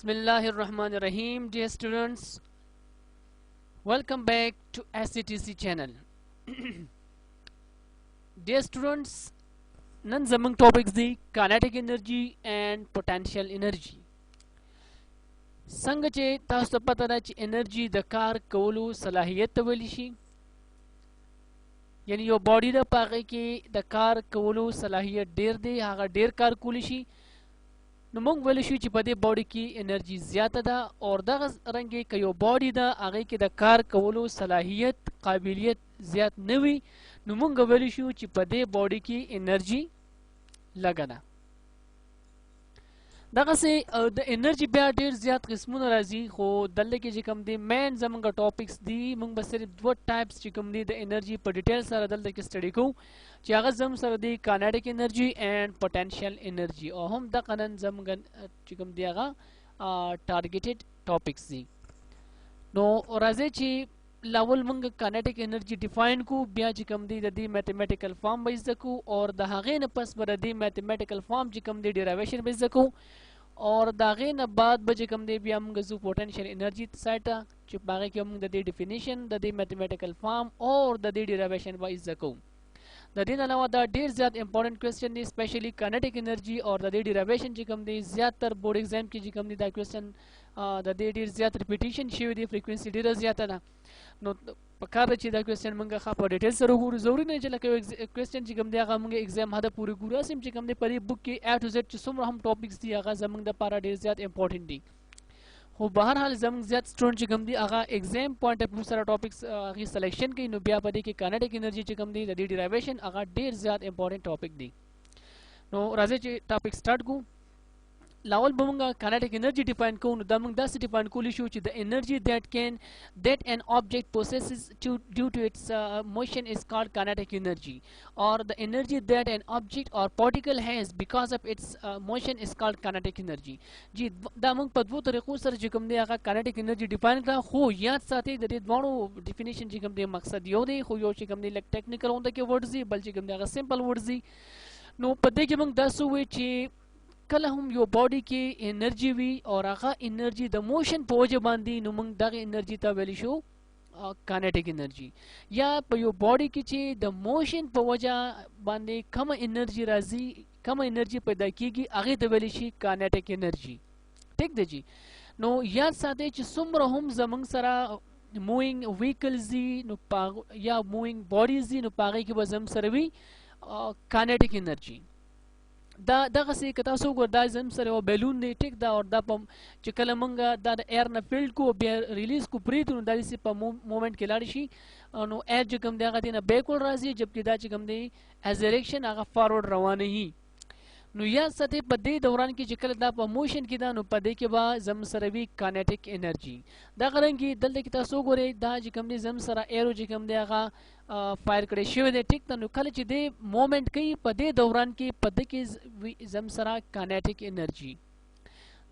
Bismillahirrahmanirrahim. Dear students, welcome back to SCTC channel. Dear students, nan zamang topics the kinetic energy and potential energy. څنګه چې تاسو ته پته ده چې انرژي د کار کولو صلاحیت ته ویل شي، یعنی یو باډي د پاغه کې د کار کولو صلاحیت ډیر دی، هغه ډیر کار کولی شي. نو موږ ویل شو چې په دې باډي کې انرژي زیاته ده او دغه رنګه که یو باډي ده هغه کې د کار کولو صلاحیت قابلیت زیات نه وي، نو موږ ویل شو چې په دې باډي کې انرژي لږه ده. دغسې د انرژي بیا ډېر زیات قسمونه راځي، خو دلته کې چې کوم دی مین زموږ ټاپکس دي، موږ به صرف دوه ټایپس چې کوم دی د انرژي په ډیټیل سره دلته کې سټډي کوو، چې هغه زموږ سره دی کینیټیک انرژي اینڈ پوټینشیل انرژي، او هم دغه نن زموږ چې کوم دی هغه ټارګیټډ ټاپکس دي. نو راځئ چې لاول موږ کینیټیک انرژي ډیفاین کو، بیا چې کوم دی د دې میتھمیټیکل فارم به زده کو، او د هغې نه پس به د دې میتھمیټیکل فارم چې کوم دی ډیرایویشن به زده کو، اور د هغې نه بعد به چې کوم دی بیا موږ ځو پوټینشیل انرژي سایډ ته، چې په هغې کې موږ د دې ډیفینیشن د دې میتھمیټیکل فارم اور د دې ډیرایویشن به زده کوو. د دې نه علاوه دا ډېر زیات امپورټنټ کوېسچن دی، سپیشلی کینیټیک انرژي اور د دې ډیرایویشن چې کوم دی زیاتر بورډ ایگزام کې چې کوم دی دا کوېسچن د دې ډېر زیات ریپیټیشن شوی دی، فریکوینسي ډېره زیاته ده. نو پکار ده چې دا کوېسچن موږ ښه په ډیټیل سره وګورو. ضروري نه چې لکه یو کوېسچن چې کوم دی هغه موږ ایگزام حده پورې ګورو، هسې چې کوم دی په دې بک کې A to Z چې څومره هم ټاپکس دي هغه زموږ دپاره ډېر زیات امپورټنټ دي. خو بهرحال زموږ زیات سټوډنټ چې کوم دي هغه ایگزام پوینټ اف ویو سره ټاپکس هغې سلیکشن کوي، نو بیا په دې کې کینیټیک انرژي چې کوم دی د دې ډیرایویشن هغه ډېر زیات امپورټنټ ټاپک دی. نو راځئ چې ټاپک سټارټ کړو. لاول به موږ کینیټیک انرژي ډیفاین کوو. نو دا موږ داسې ډیفاین کولی شو چې د انرژي that an object possesses due to its motion is called kinetic energy, or the energy that an object or particle has because of its motion is called kinetic energy. جی دا موږ په دوو طریقو سره چې کوم دی هغه کینیټیک انرژي ډیفاین کړه، خو یاد ساتئ د دې دواړو ډیفینیشن چې کوم دی مقصد یو دی، خو یو چې کوم دی لږ ټیکنیکل غونډه کې ورډز دي، بل چې کوم دی هغه سمپل ورډز دي. نو په دې کې موږ داسې ووایو چې کله هم یو باډي کې انرژي وي او هغه انرژي د موشن په وجه باندې، نو موږ دغه انرژي ته ویلی شو کینیټیک انرژي. یا په یو باډي کې چې د موشن په وجه باندې کمه انرژي راځي، کمه انرژي پیدا کیږي، هغې ته ویلی شي کینیټیک انرژي. ټیک ده جی. نو یاد ساتئ چې څومره هم زموږ سره مووینګ ویکلز دي نو یا مووینګ باډیز دي، نو په هغې کې به زموږ سره وي کینیټیک انرژي. دا دغسې که تاسو وګورئ دا زموږ سره یو بیلون دی، ټیک ده، او دا په چې کله موږ دا د ایر نه فیلډ کو بیا ریلیز کو پرېږدو، نو دا داسې په مومنټ کې لاړ شي، نو ایر چې کوم دی هغه دې نه بیکورډ راځي، جبکې دا چې کوم دی ایز ډایرکشن هغه فارورډ روانوي. نو یاد ساتئ په دې دوران کې چې کله دا په موشن کې ده، نو په دې کې به زموږ سره وي کینیټیک انرژي. دغه رنګې دلته کې تاسو وګورئ دا چې کوم دی زموږ سره ایرو چې کوم دی هغه فایر کړی شوی دی، ټیک ده. نو کله چې دی مومنټ کوي په دې دوران کې په دې کې زموږ سره کینیټیک انرژي.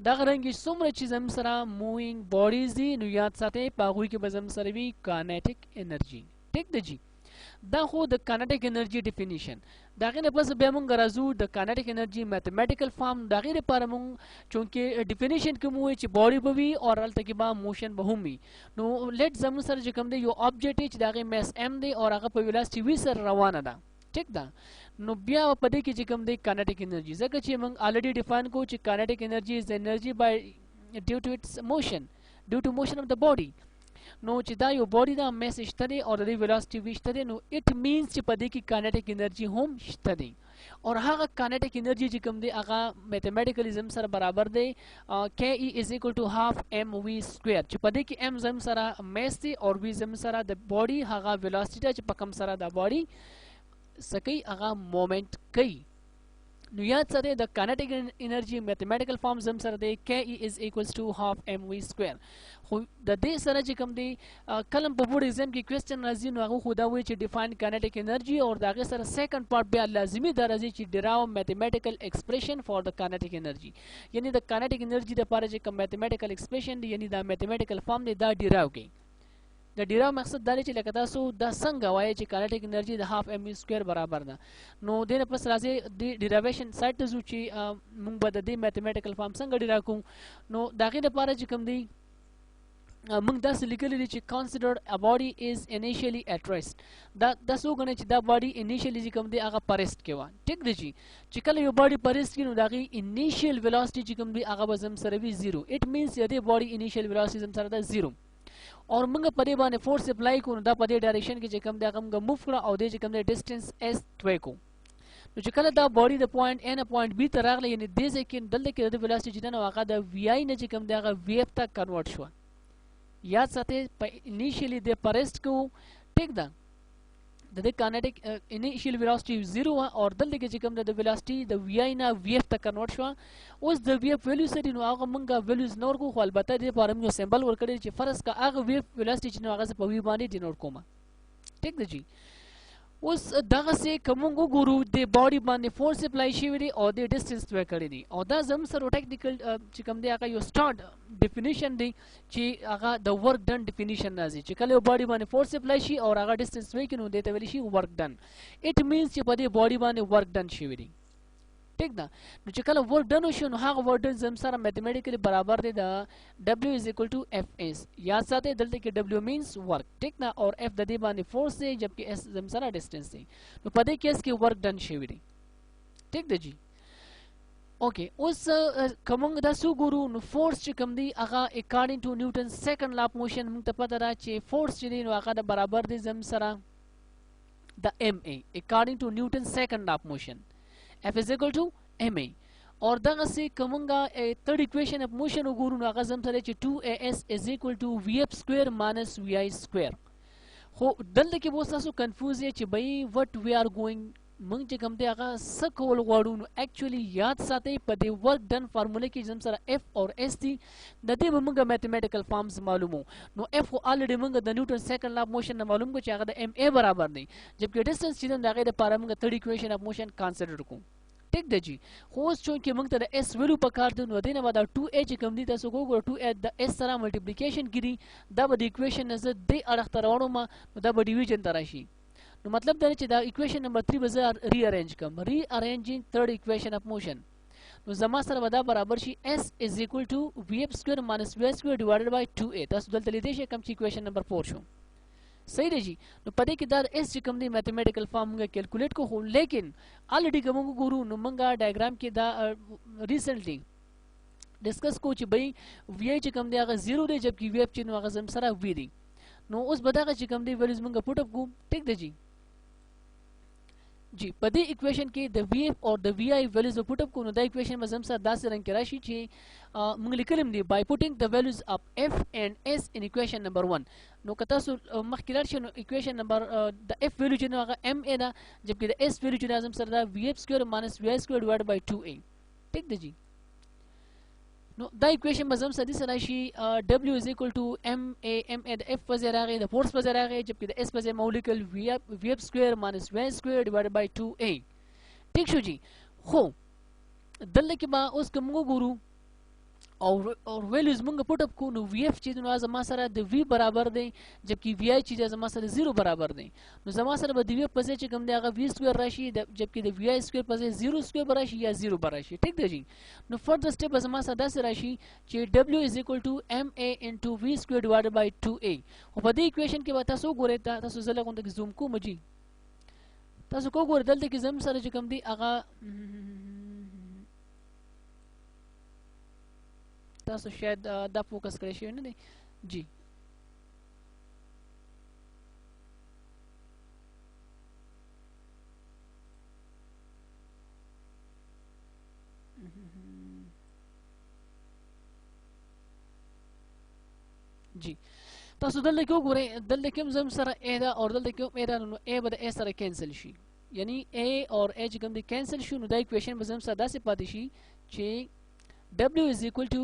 دغه رنګې څومره چې زموږ سره مووینګ باډیز دي، نو یاد ساتئ په هغوی کې به زموږ سره وي کینیټیک انرژي. ټیک ده جی. دا خو د کینیټیک انرژي ډیفینیشن. د هغې نه پس بیا موږ راځو د کینیټیک انرژي میتھمیټیکل فارم. د هغې لپاره موږ چونکې ډیفینیشن کې مو ووایي چې باډي به وي او هلته کې به موشن به هم وي. نو لیټ زموږ سره چې کوم دی یو آبجیکټ دی چې د هغې میس ایم دی او هغه په ویلاسټي وي سره روانه ده، ټیک ده. نو بیا په دې کې چې کوم دی کینیټیک انرژي، ځکه چې موږ الریډي ډیفاین کوو چې کینیټیک انرژي از انرژي بای ډیو ټو اټس موشن، ډیو ټو موشن اف د باډي. نو چې دا یو باډي دا میس شته دی او د دې ویلاسټي وي شته دی، نو اټ مینس چې په دې کې کینیټیک انرژي هم شته دی. اور هغه کینیټیک انرژي چې کوم دی هغه میتھمیټیکلی زم سره برابر دی کې ای از ایکول ټو هاف ایم وی سکویر، چې په دې کې ایم زم سره میس دی او وی زم سره د باډي هغه ویلاسټي ده چې په کوم سره د باډي سکی هغه مومنټ کوي. نو یاد ساتئ د کینیټیک انرژي میتھمیټیکل فارم زم سره دی کې ای از ایکولز ټو هاف ایم وی سکویر. خو د دې سره چې کوم دی کلم په بورډ ایگزام کې کوېسچن راځي، نو هغه خو دا وایي چې ډیفاین کینیټیک انرژي، او د هغې سره سیکنډ پارټ بیا لازمي دا راځي چې ډراو میتھمیټیکل ایکسپریشن فار د کینیټیک انرژي، یعنی د کینیټیک انرژي دپاره چې کوم میتھمیټیکل ایکسپریشن دی، یعنی دا میتھمیټیکل فارم دی دا ډراو کوي. د ډیراو مقصد دا دی چې لکه تاسو دا څنګه وایي چې کائنټیک انرجي د هاف ام سکویر برابر ده. نو دې نه پس راځي د ډیرایویشن سایت ته ځو چې موږ به د دې میتھمیټیکل فارم څنګه ډیرا کوو. نو د هغې لپاره چې کوم دی موږ داسې لیکلی دي چې considered a body is initially at rest. دا څو غنه چې دا باډي انیشلی چې کوم دی هغه په ریسټ کې و. ټیک دی چې کله یو باډي په ریسټ کې نو د هغې انیشیل ویلاسټي چې کوم دی هغه به زم سره وي 0. اټ مینس چې د باډي انیشیل ویلاسټي زم سره ده 0 اور موږ په دې باندې فورس اپلای کوو نو دا په دې ډایریکشن کې چې کوم دی هغه موږ موف کړه او دې چې کوم دی ډسټنس اس توی کو. نو چې کله دا باډي د پوینټ A نه پوینټ B ته راغلی یعنی دې ځای کې دلته کې د ویلاسټي چې ده نو هغه د وی آی نه چې کوم دی هغه وی اف ته کنورټ شوه. یاد ساتئ په انیشیلی د پرست کو. ٹھیک ده د د کائنټیک انیشیل ویلاسټي 0 وا اور دلته کې چې کوم د ویلاسټي د وی آی نه وی اف ته کنورټ شو. اوس د وی اف ویلیو سره نو هغه مونږه ویلیوز نور کو خو البته د لپاره موږ سمبل ورکړی چې فرض کا هغه وی اف ویلاسټي چې نو هغه په وی باندې ډینوټ کوم. ٹھیک ده جی. اوس دغه سه کوم وګورو د باډي باندې فورس اپلای شوی دی او د ډسټنس توی کړی دی او دا زم سره ټیکنیکل چې کوم دی هغه یو سٹارټ ډیفینیشن دی چې هغه د ورک ډن ډیفینیشن راځي چې کله یو باډي باندې فورس اپلای شي او هغه ډسټنس توی کینو دی ته ویل شي ورک ډن. اټ مینس چې په دې باډي باندې ورک ډن شوی دی. ٹھیک ده. نو چې کله ورک ډن وشو نو هغه ورک ډن زم سره میتھمیټیکلی برابر دی د W is equal to FS. یاد ساتئ دلته کې W means work. ٹھیک ده اور F د دې باندې فورس دی جبکې S زم سره ډسټنس دی. نو په دې کیس کې ورک ډن شوی دی. ٹھیک ده جی. اوکے اوس کومنګ دا سو ګورو نو فورس چې کوم دی هغه اکارډینګ ټو نیوټن سیکنډ لا اف موشن موږ ته پته ده چې فورس چې دی نو هغه د برابر دی زم سره د MA اکارډینګ ټو نیوټن سیکنډ لا اف موشن. F is equal to MA اور دغه سي کومنګه تھرد اکویشن اف موشن وګورو نو هغه زم سره چې 2AS is equal to VF square minus VI square. خو دلته کې به تاسو کنفیوز یې چې بای وات وی آر ګوینګ موږ چې کوم دی هغه څه کول غواړو. نو اکچولی یاد ساتئ په دې ورک ډن فارموله کې زم سره F اور S دي د دې به موږ میتھمیټیکل فارمز معلومو. نو F خو الریډي موږ د نیوټن سیکنډ لا موشن نه معلوم کو چې هغه د MA برابر دی جبکې ډسټنس چې د هغې لپاره موږ تھرد اکویشن اف موشن کنسیډر کوو. ٹھیک ده جی. خو اوس چونکې موږ ته د اس ویلو په کار دی نو دې نه به دا 2A چې کوم دی تاسو وګورئ 2A د اس سره ملټیپلیکیشن کړي دا به د اکویشن نه زه دې اړخ ته راوړم نو دا به ډیویژن ته راشي. نو مطلب دا چې دا اکویشن نمبر 3 به زه ری ارینج کوم. ری ارینجینګ تھرد اکویشن اف موشن نو زما سره به دا برابر شي S is equal to VF square minus VI square divided by 2A. تاسو دلته لیدئ شئ کوم چې اکویشن نمبر 4 شو. صحیح دی جی. نو پدې کې دا اس چې کوم دی میتھمیټیکل فارم موږ کیلکولیټ کو خو لیکن الریډي کوم ګورو نو موږ ډایګرام کې دا ریسنټلی ډسکس کو چې بای وی چې کوم دی هغه 0 دی جبکې وی اف چې نو هغه زم سره وی دی. نو اوس بداغه چې کوم دی ویلیوز موږ پټ اپ کو. ټیک دی جی. جی په دې اکویشن کې د وی اف او د وی آی ویلیوز پټ اپ کو نو دا اکویشن مزم سره داسې رنګ کې راشي چې موږ لیکلم دی بای پوټینګ د ویلیوز اف F and S in equation number 1. نو که تاسو مخکې لاړ شئ نو اکویشن نمبر د F ویلیو چې نو هغه MA ده جبکې د S ویلیو چې زم سره دا VF square minus VI square divided by 2A. ټیک دی جی. نو دا اکویشن مزم سره سره شي W is equal to MA د F په ځای راغی د فورس په ځای راغی جبکې د S په ځای مولیکل VF square minus VI square divided by 2A. ٹھیک شو جی. خو دلته کې به اوس کوم وګورو اور ویلیوز موږ پټ اپ کو نو وی اف چې نو زما سره د وی برابر دی جبکې وی آی چې زما سره 0 برابر دی. نو زما سره به د وی په ځای چې کوم دی هغه وی سکویر راشي جبکې د وی آی سکویر په ځای 0 سکویر به راشي یا 0 به راشي. ټیک دی جی. نو فردر سټیپ زما سره داسې راشي چې W is equal to MA into V square divided by 2A. خو په دې اکویشن کې به تاسو وګورئ تاسو زه لږ غونډه زوم کوم جی تاسو کو ګورئ دلته کې زم سره چې کوم دی هغه تاسو شاید دا فوکس کړی شوی نه دی جی. جی تاسو دلته کې وګورئ دلته کې زم سره A ده او دلته کې A ده نو A به د A سره کینسل شي یعنی A اور A چې کوم دی کینسل شو نو دا اکویشن به زم سره داسې پاتې شي چې W is equal to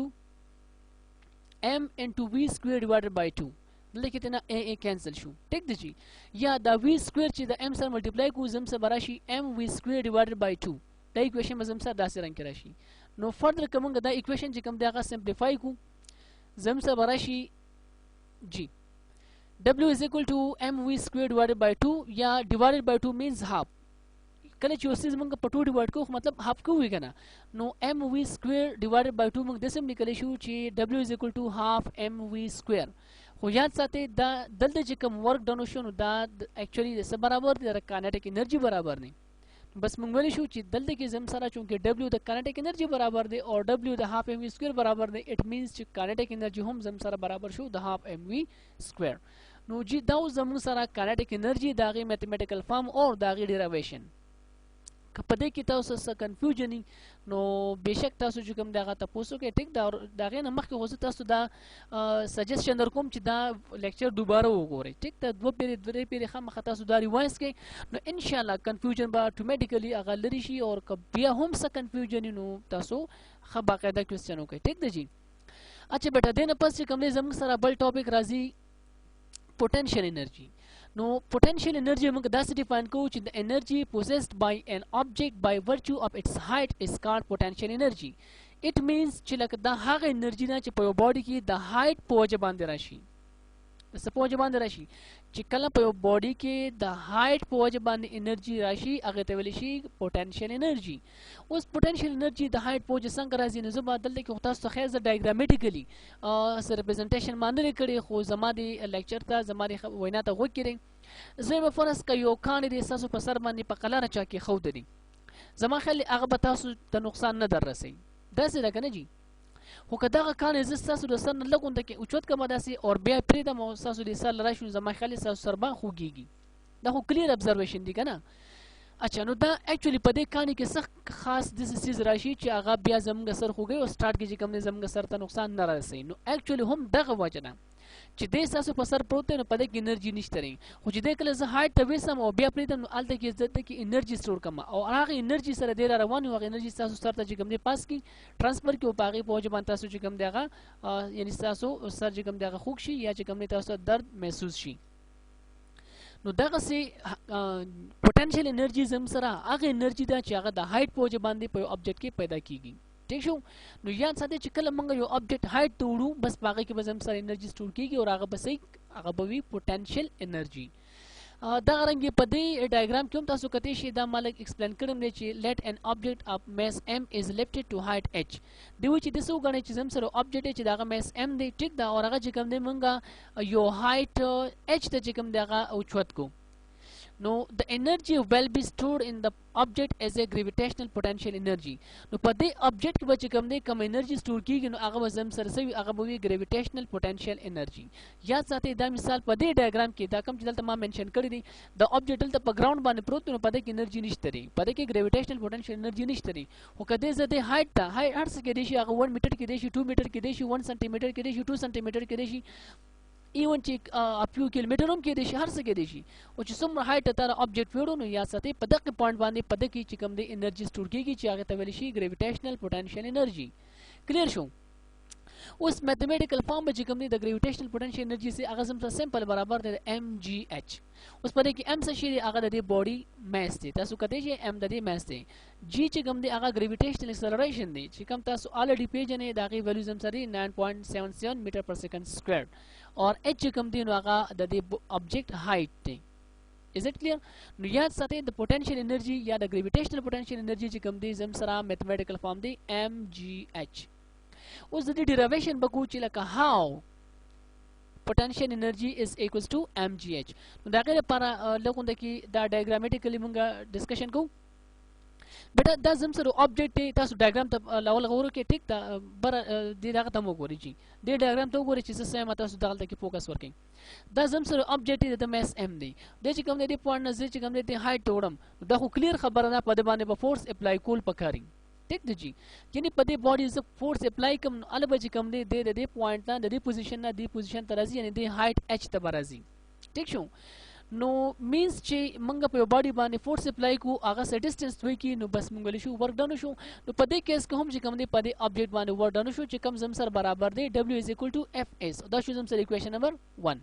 M into V square divided by 2. دلته کې تنه A کینسل شو. ټیک دی جی. یا دا V square چې د M سره ملټیپلای کو زم سره براشي M V square divided by 2. دا اکویشن به زم سره داسې رنګ کې راشي. نو فردر کومه دا اکویشن چې کوم دی هغه سمپلیفای کو زم سره براشي جی W is equal to mv square divided by 2 या divided by 2 means half कल चूसीज मंग पटू डिवाइड को मतलब हाफ को हुई ना नो M we square divided by 2 मंग दसम निकले शू ची W is equal to half M we square हो याद साथे दा दल जे कम वर्क डन शो दा एक्चुअली जैसे बराबर दे काइनेटिक एनर्जी बराबर नहीं बस मंग वाली शू ची दल के जम सारा चूंकि W द काइनेटिक एनर्जी बराबर दे और W द हाफ एम वी स्क्वायर बराबर दे इट मींस ची काइनेटिक एनर्जी हम जम सारा बराबर शू द हाफ एम वी स्क्वायर नो जी दाउ जम सारा काइनेटिक एनर्जी दागी मैथमेटिकल फॉर्म और दागी डेरिवेशन पदे की तासु स कंफ्यूजन नो बेशक तासु जो कम दागा तपोसो के ठीक दा दागे नमक के होसे तासु दा सजेशन दर कोम च दा लेक्चर दोबारा वगोरे ठीक ता दो पेरे खम खता सु दा रिवाइज के नो इंशाल्लाह कंफ्यूजन बा ऑटोमेटिकली अगर लरिशी और कबिया हम स कंफ्यूजन नो तासु ख बाकायदा क्वेश्चन के ठीक द जी अच्छा बेटा देन पस कमले जम सारा बल टॉपिक राजी potential energy. Now, potential energy among that's defined coach the energy possessed by an object by virtue of its height is called potential energy. It means chilak the high energy na chipo body ki the height pojaband rashi. Suppose band rashi chikala po body ke the height pojaband energy rashi agatevalishi potential energy. उस potential energy the height poj संकराजी ने जुबा दल के होता तो खैर डायग्रामेटिकली से रिप्रेजेंटेशन मानने करे खो जमादी लेक्चर था जमारी वैना था वो करे زي ما فرس का यो खाने दे सासु पसर मानी पकला रचा के खो दरी जमा खली अगबतासु त नुकसान न दरसे दसे लगा जी हो कदा खाने ज सासु د सर लगुन तक उचोत का मदासी और बे प्रीदा मो सासु दे सर लराशु जमा खली सासु सरबा खुगीगी दा हो क्लियर ऑब्जर्वेशन दी कना अच्छा नो दा एक्चुअली पदे कहानी के सख खास दिस चीज राशि च आगा बिया जमगा सर हो गए और स्टार्ट के जिकम ने जमगा सर त नुकसान न रसे नो एक्चुअली हम दग वजना च दे सासु पसर प्रोते न पदे की एनर्जी निश्तरे हो च दे कले ज हाइट त वेसम और बिया प्रीतम आलते की इज्जत की एनर्जी स्टोर कमा और आगे एनर्जी सर दे रवान हो एनर्जी सासु सर त जिकम ने पास की ट्रांसफर के उपागे पहुंच बनता सु जिकम देगा यानी सासु सर जिकम देगा खुशी या जिकम ने तासु दर्द महसूस शी नो दगा से पोटेंशियल एनर्जी जम सरा आगे एनर्जी दा चागा दा हाइट पोज बांधे पे ऑब्जेक्ट के पैदा कीगी ठीक शो नो याद साथे चिकल मंगा यो ऑब्जेक्ट हाइट तोड़ू बस बाकी के बजम सर एनर्जी स्टोर कीगी और आगे बस आगे बवी पोटेंशियल एनर्जी दा रंगे पदे डायग्राम क्यों तासु कते शे दा मालिक एक्सप्लेन करम ने ची let an object of mass m is lifted to height h देवि ची दिसो गणे ची जम सर ऑब्जेक्ट ची दागा मास m दे ठीक दा और आगे जिकम दे मंगा यो हाइट h ते जिकम दागा उछवत को No, the energy will be stored in the object as a gravitational potential energy. No, पदे object के बच्चे कम दे कम energy store की कि नो आगे वजम सरसवी आगे बवी gravitational potential energy. याद साथे दा मिसाल पदे diagram के दा कम चलता तमाम mention कर दी. The object डल तब ground बाने प्रोत नो पदे की energy निश्तरी. पदे की gravitational potential energy निश्तरी. वो कदे ज़दे height था height से के देशी आगे 1 मीटर के देशी 2 मीटर के देशी 1 सेंटीमीटर के देशी 2 सेंटीमीटर के देशी इवन चिक a few kilometer के देशी हर से के देशी और जिसम हाइट तारा ऑब्जेक्ट फेड़ो नो या साथे पदक के पॉइंट बांधे पदक की चिकम दे एनर्जी स्टोर की चागे तवेलिशी gravitational potential energy clear show उस मैथमेटिकल फॉर्म में चिकम दे द ग्रेविटेशनल पोटेंशियल एनर्जी से आगजम सा सिंपल बराबर दे mgh उस पदे की m से शेरे आगा दे बॉडी मास दे तासु कते जे m दे मास दे g चिकम दे आगा ग्रेविटेशनल एक्सेलरेशन दे चिकम तासु ऑलरेडी पेज ने दागी वैल्यूज हम सरी 9.77 मीटर पर सेकंड स्क्वायर और h चिकम दे आगा दे ऑब्जेक्ट हाइट दे Is it clear? याद साथे the potential energy या the gravitational potential energy चिकम दे जम सरा मैथमेटिकल फॉर्म दे mgh उस दी derivation बकू चिला का how potential energy is equals to mgh तो दागे para लोगों दे की दा diagrammatically मुंगा discussion को बेटा दा जम सरो ऑब्जेक्ट ते तासु डायग्राम त लावल गोरो के ठीक ता बर दे दागा तमो गोरी जी दे डायग्राम तो गोरी चीज से मता सु दाल तक फोकस वर्किंग दा जम सरो ऑब्जेक्ट ते द मास m दे ची कम दे पॉइंट न जे ची कम दे हाइट तोड़म दा को क्लियर खबर ना पदे बाने ब फोर्स अप्लाई कोल पकारी ठीक द जी यानी पदे बॉडी इज फोर्स अप्लाई कम अलग बजी कम दे पॉइंट ना दे पोजीशन ना दी पोजीशन तरजी यानी दे हाइट h तबराजी ठीक शो नो मीन्स चे मंगा पे बॉडी बाने फोर्स अप्लाई को आगा से डिस्टेंस हुई की नो बस मंगली शो वर्क डन शो नो पदे केस को हम जिकम दे पदे ऑब्जेक्ट बाने वर्क डन शो चिकम जम सर बराबर दे w is equal to fs द शो जम सर इक्वेशन नंबर 1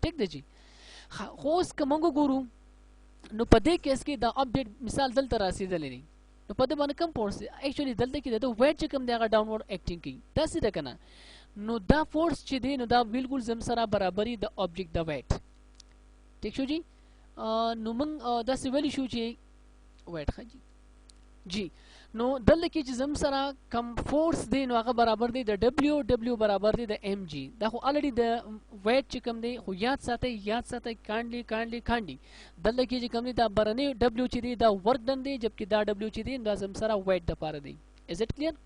ठीक दे जी होस का मंगो गुरु नो पदे केस के द ऑब्जेक्ट मिसाल दल तरह से दले नहीं नो पदे बाने कम फोर्स एक्चुअली दल दे की तो वेट चिकम दे आगा डाउनवर्ड एक्टिंग की दस दे कना نو دا فورس چې دی نو دا بالکل زم سره برابري د object د weight. ٹھیک شو جی. نو موږ داسې ویلی شو چې weight ښه جی نو دلته کې چې زم سره کم فورس دی نو هغه برابر دی د W برابر دی د mg. دا خو الریډي د ویټ چې کم دی خو یاد ساتئ کانډلی دلته کې چې کم دی دا برنی W چې دی دا ورک ډن دی جبکې دا W چې دی دا زم سره ویټ د پاره دی. از اٹ کلیر؟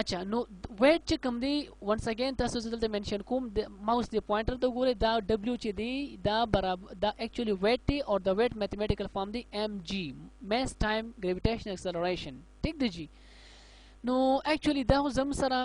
اچھا نو ویٹ چې کم دی ونس اگین تاسو دلته منشن کوم د ماوس دی پوینټر ته ګورئ دا W چې دی دا برابر دا ایکچولی ویٹ دی اور د ویٹ میتھمیټیکل فارم دی mg mass time gravitational acceleration. ٹھیک دی جی. نو ایکچولی دا زم سره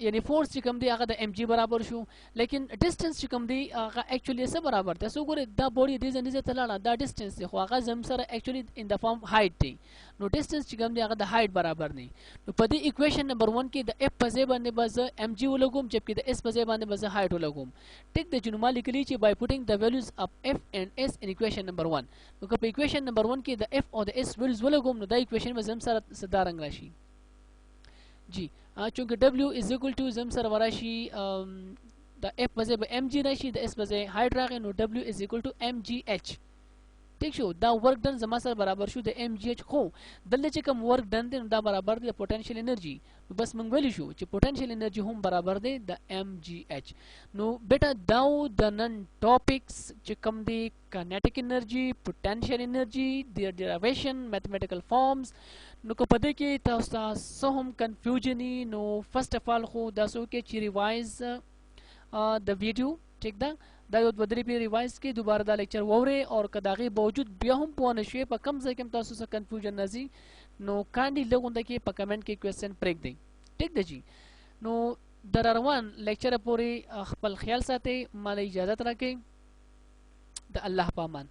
یعنی فورس چې کم دی هغه د mg برابر شو لیکن ډیسټنس چې کم دی هغه ایکچولی سره برابر دی. سو ګورئ دا بوډي دې ځنې ته لاړه دا ډیسټنس دی خو هغه زم سره ایکچولی ان د فارم هایټ دی. نو ډیسټنس چې کم دی هغه د هایټ برابر دی. نو په دې ایکویشن نمبر 1 کې د f په ځای باندې به زه mg ولګوم جبکې د s په ځای باندې به زه هایټ ولګوم. ټیک دی چې نو ما لیکلي چې by putting the values of f and s in equation number 1. نو که په ایکویشن نمبر 1 کې د f او د s values ولګوم نو دا ایکویشن به زم سره سدا رنګ راشي جی. چونکه W is equal to زم سره وراشي د f په ځای به mg راشي د s په ځای هایټ راغی نو W is equal to mgh. ٹھیک شو. دا ورک ډن زما سره برابر شو د mgh. خو دلته چې کوم ورک ډن دی نو دا برابر دی د پوتنشل انرجي. نو بس موږ ویلی شو چې پوتنشل انرجي هم برابر دی د mgh. نو بیٹا داو د نن ټاپکس چې کوم دی کینیټیک انرجي پوتنشل انرجي د ډیرایویشن میتھمیټیکل فارمز. نو که په دې کې تاسو ته څه هم کنفیوژن نو فرست اف آل خو دا څه وکړئ چې ریوایز د ویډیو. ٹھیک ده دا یو 2-3 پی ریوایز کې دوباره دا لیکچر ووري اور که د هغې باوجود بیا هم پوه نه شوې په کوم ځای کې هم تاسو څه کنفیوژن راځي نو کانډي لږ غونډه کې په کمنټ کې کوېسچن پرېږدئ. ټیک ده جی. نو د روان لیکچره پورې خپل خیال ساتئ. ماله اجازت راکئ. د الله په امان.